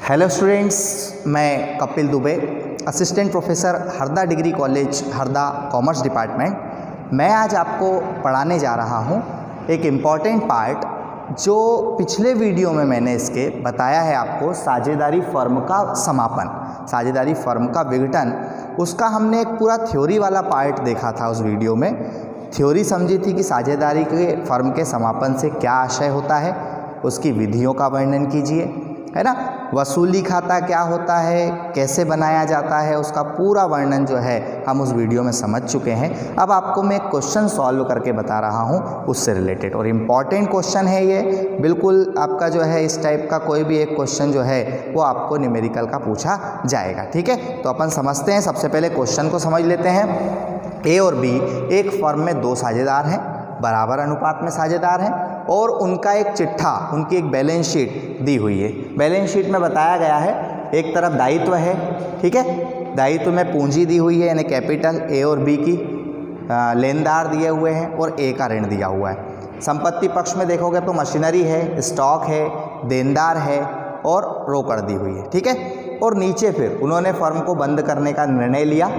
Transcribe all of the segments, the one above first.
Hello students, मैं Kapil Dubey, assistant professor Harda degree college Harda, commerce department. मैं आज आपको पढ़ाने जा रहा हूँ एक इम्पॉर्टेंट पार्ट जो पिछले वीडियो में मैंने इसके बताया है आपको। साझेदारी फर्म का समापन, साझेदारी फर्म का विघटन, उसका हमने एक पूरा थ्योरी वाला पार्ट देखा था। उस वीडियो में थ्योरी समझी थी कि साझेदारी के फर्म के समापन से क्या आशय होता है, उसकी विधियों का वर्णन कीजिए, है ना। वसूली खाता क्या होता है, कैसे बनाया जाता है, उसका पूरा वर्णन जो है हम उस वीडियो में समझ चुके हैं। अब आपको मैं एक क्वेश्चन सॉल्व करके बता रहा हूँ उससे रिलेटेड, और इम्पॉर्टेंट क्वेश्चन है ये। बिल्कुल आपका जो है इस टाइप का कोई भी एक क्वेश्चन जो है वो आपको न्यूमेरिकल का पूछा जाएगा, ठीक है। तो अपन समझते हैं, सबसे पहले क्वेश्चन को समझ लेते हैं। ए और बी एक फर्म में दो साझेदार हैं, बराबर अनुपात में साझेदार हैं, और उनका एक चिट्ठा, उनकी एक बैलेंस शीट दी हुई है। बैलेंस शीट में बताया गया है, एक तरफ दायित्व है, ठीक है। दायित्व में पूंजी दी हुई है, यानी कैपिटल ए और बी की, लेनदार दिए हुए हैं और ए का ऋण दिया हुआ है। संपत्ति पक्ष में देखोगे तो मशीनरी है, स्टॉक है, देनदार है और रोकड़ दी हुई है, ठीक है। और नीचे फिर उन्होंने फर्म को बंद करने का निर्णय लिया।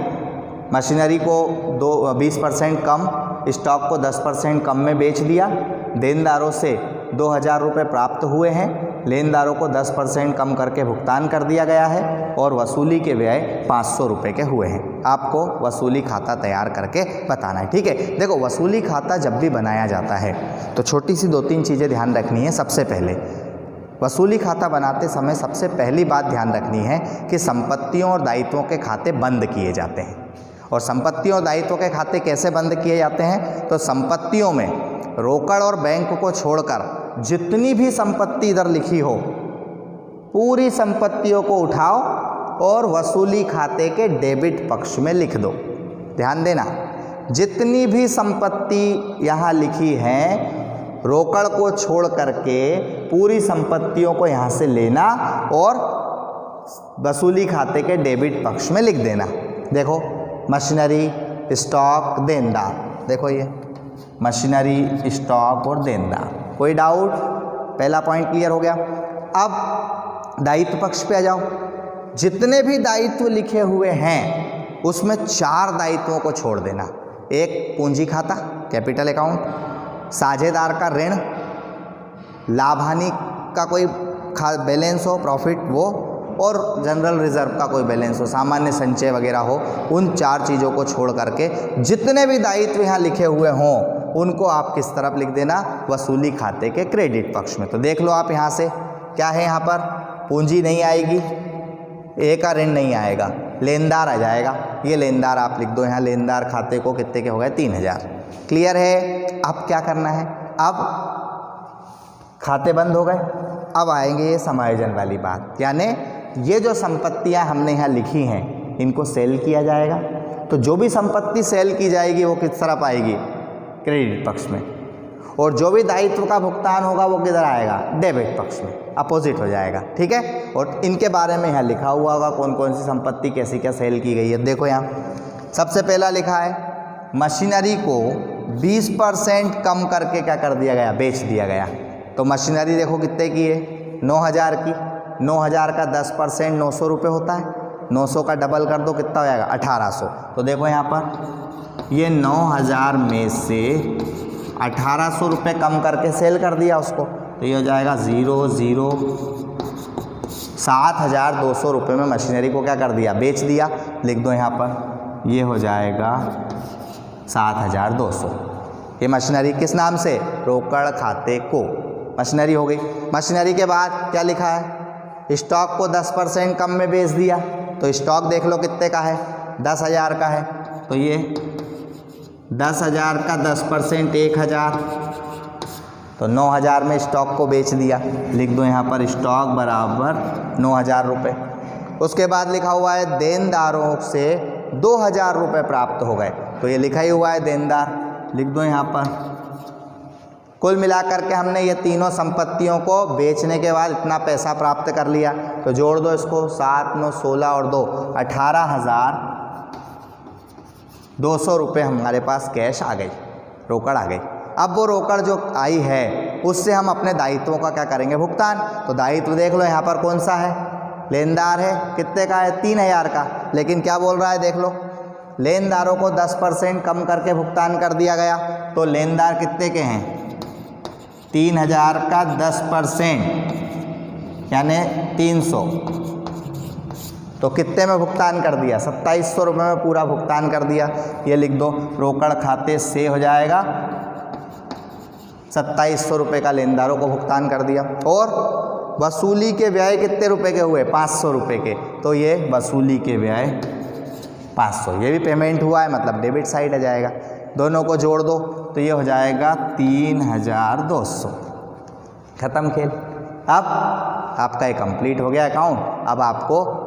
मशीनरी को 20% कम, स्टॉक को 10% कम में बेच दिया। देनदारों से 2000 रुपये प्राप्त हुए हैं, लेनदारों को 10% कम करके भुगतान कर दिया गया है, और वसूली के व्यय 500 रुपये के हुए हैं। आपको वसूली खाता तैयार करके बताना है, ठीक है। देखो, वसूली खाता जब भी बनाया जाता है तो छोटी सी 2-3 चीज़ें ध्यान रखनी है। सबसे पहले वसूली खाता बनाते समय सबसे पहली बात ध्यान रखनी है कि संपत्तियों और दायित्वों के खाते बंद किए जाते हैं। और संपत्तियों और दायित्वों के खाते कैसे बंद किए जाते हैं, तो संपत्तियों में रोकड़ और बैंक को छोड़कर जितनी भी संपत्ति इधर लिखी हो, पूरी संपत्तियों को उठाओ और वसूली खाते के डेबिट पक्ष में लिख दो। ध्यान देना, जितनी भी संपत्ति यहाँ लिखी है, रोकड़ को छोड़ करके पूरी संपत्तियों को यहाँ से लेना और वसूली खाते के डेबिट पक्ष में लिख देना। देखो, मशीनरी, स्टॉक, देनदार, देखो ये मशीनरी, स्टॉक और देनदार। कोई डाउट? पहला पॉइंट क्लियर हो गया। अब दायित्व पक्ष पे आ जाओ। जितने भी दायित्व लिखे हुए हैं उसमें 4 दायित्वों को छोड़ देना। एक पूंजी खाता, कैपिटल अकाउंट, साझेदार का ऋण, लाभ हानि का कोई बैलेंस हो, प्रॉफिट वो, और जनरल रिजर्व का कोई बैलेंस हो, सामान्य संचय वगैरह हो। उन 4 चीज़ों को छोड़ करके जितने भी दायित्व यहाँ लिखे हुए हों उनको आप किस तरफ लिख देना, वसूली खाते के क्रेडिट पक्ष में। तो देख लो आप यहाँ से क्या है, यहाँ पर पूंजी नहीं आएगी, ए का ऋण नहीं आएगा, लेनदार आ जाएगा। ये लेनदार आप लिख दो यहाँ, लेनदार खाते को कितने के हो गए, 3000। क्लियर है। अब क्या करना है, अब खाते बंद हो गए, अब आएंगे ये समायोजन वाली बात, यानी ये जो संपत्तियां हमने यहाँ लिखी हैं इनको सेल किया जाएगा। तो जो भी संपत्ति सेल की जाएगी वो किस तरफ आएगी, क्रेडिट पक्ष में, और जो भी दायित्व का भुगतान होगा वो किधर आएगा, डेबिट पक्ष में, अपोजिट हो जाएगा, ठीक है। और इनके बारे में यहाँ लिखा हुआ होगा कौन कौन सी संपत्ति कैसी क्या सेल की गई है। देखो यहाँ सबसे पहला लिखा है, मशीनरी को 20% कम करके क्या कर दिया गया, बेच दिया गया। तो मशीनरी देखो कितने की है, 9000 की। 9000 का 10% 900 रुपये होता है, 900 का डबल कर दो कितना हो जाएगा, 1800। तो देखो यहाँ पर ये 9000 में से 1800 रुपये कम करके सेल कर दिया उसको, तो ये हो जाएगा 7200 रुपये में मशीनरी को क्या कर दिया, बेच दिया। लिख दो यहाँ पर, ये हो जाएगा 7200। ये मशीनरी किस नाम से, रोकड़ खाते को मशीनरी हो गई। मशीनरी के बाद क्या लिखा है, स्टॉक को 10% कम में बेच दिया। तो स्टॉक देख लो कितने का है, 10,000 का है। तो ये 10,000 का 10% 1000, तो 9000 में स्टॉक को बेच दिया। लिख दो यहाँ पर, स्टॉक बराबर 9000 रुपये। उसके बाद लिखा हुआ है देनदारों से 2000 रुपये प्राप्त हो गए, तो ये लिखा ही हुआ है देनदार, लिख दो यहाँ पर। कुल मिलाकर के हमने ये तीनों संपत्तियों को बेचने के बाद इतना पैसा प्राप्त कर लिया, तो जोड़ दो इसको, 7, 9, 16 और 2, 18,200 रुपये हमारे पास कैश आ गई, रोकड़ आ गई। अब वो रोकड़ जो आई है उससे हम अपने दायित्वों का क्या करेंगे, भुगतान। तो दायित्व देख लो यहाँ पर कौन सा है, लेनदार है, कितने का है? 3000 का। लेकिन क्या बोल रहा है देख लो, लेनदारों को 10% कम करके भुगतान कर दिया गया। तो लेनदार कितने के हैं? 3000 का 10% यानी 300। तो कितने में भुगतान कर दिया? 2700 रुपये में पूरा भुगतान कर दिया। ये लिख दो, रोकड़ खाते से हो जाएगा 2700 रुपये का लेनदारों को भुगतान कर दिया। और वसूली के व्यय कितने रुपए के हुए? 500 रुपये के। तो ये वसूली के व्यय 500, ये भी पेमेंट हुआ है, मतलब डेबिट साइड आ जाएगा। दोनों को जोड़ दो तो ये हो जाएगा 3200। खत्म खेल। अब आपका ये कंप्लीट हो गया अकाउंट। अब आपको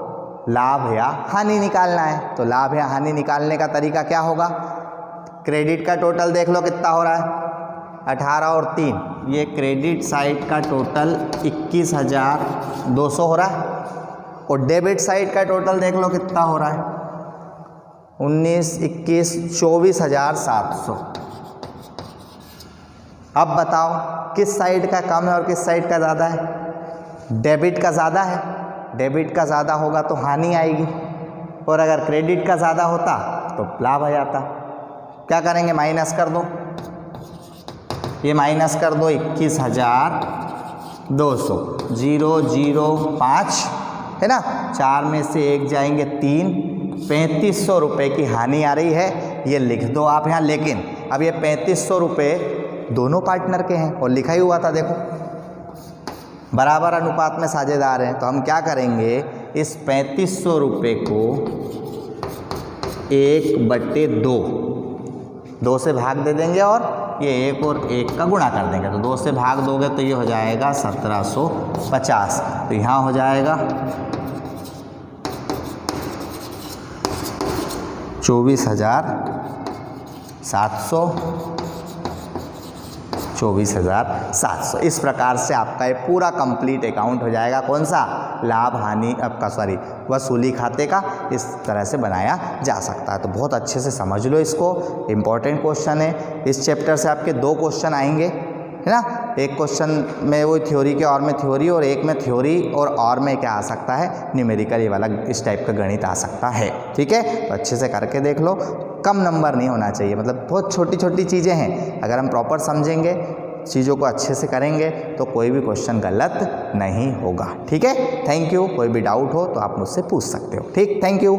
लाभ या हानि निकालना है। तो लाभ या हानि निकालने का तरीका क्या होगा? क्रेडिट का टोटल देख लो कितना हो रहा है, 18 और 3, ये क्रेडिट साइड का टोटल 21,200 हो रहा है। और डेबिट साइड का टोटल देख लो कितना हो रहा है, 19, 21, 24,700। अब बताओ किस साइड का कम है और किस साइड का ज़्यादा है? डेबिट का ज़्यादा है। डेबिट का ज़्यादा होगा तो हानि आएगी, और अगर क्रेडिट का ज़्यादा होता तो लाभ आ जाता। क्या करेंगे? माइनस कर दो, ये माइनस कर दो 21,200, 005 है ना, 4 में से 1 जाएंगे 3, 3500 रुपये की हानि आ रही है, ये लिख दो आप यहाँ। लेकिन अब ये 3500 रुपये दोनों पार्टनर के हैं और लिखा ही हुआ था, देखो बराबर अनुपात में साझेदार हैं। तो हम क्या करेंगे, इस 3500 रुपये को 1/2, 2 से भाग दे देंगे और ये 1 और 1 का गुणा कर देंगे। तो 2 से भाग दोगे तो ये हो जाएगा 1750। तो यहाँ हो जाएगा 24,700, 24,700। इस प्रकार से आपका ये पूरा कंप्लीट अकाउंट हो जाएगा। कौन सा? लाभ हानि आपका वसूली खाते का इस तरह से बनाया जा सकता है। तो बहुत अच्छे से समझ लो इसको, इम्पॉर्टेंट क्वेश्चन है। इस चैप्टर से आपके 2 क्वेश्चन आएंगे, है ना। एक क्वेश्चन में वो थ्योरी के और में थ्योरी, और एक में थ्योरी और में क्या आ सकता है, न्यूमेरिकल, ये वाला इस टाइप का गणित आ सकता है। ठीक है, तो अच्छे से करके देख लो। कम नंबर नहीं होना चाहिए, मतलब बहुत छोटी छोटी चीज़ें हैं। अगर हम प्रॉपर समझेंगे, चीज़ों को अच्छे से करेंगे तो कोई भी क्वेश्चन गलत नहीं होगा। ठीक है, थैंक यू। कोई भी डाउट हो तो आप मुझसे पूछ सकते हो। ठीक, थैंक यू।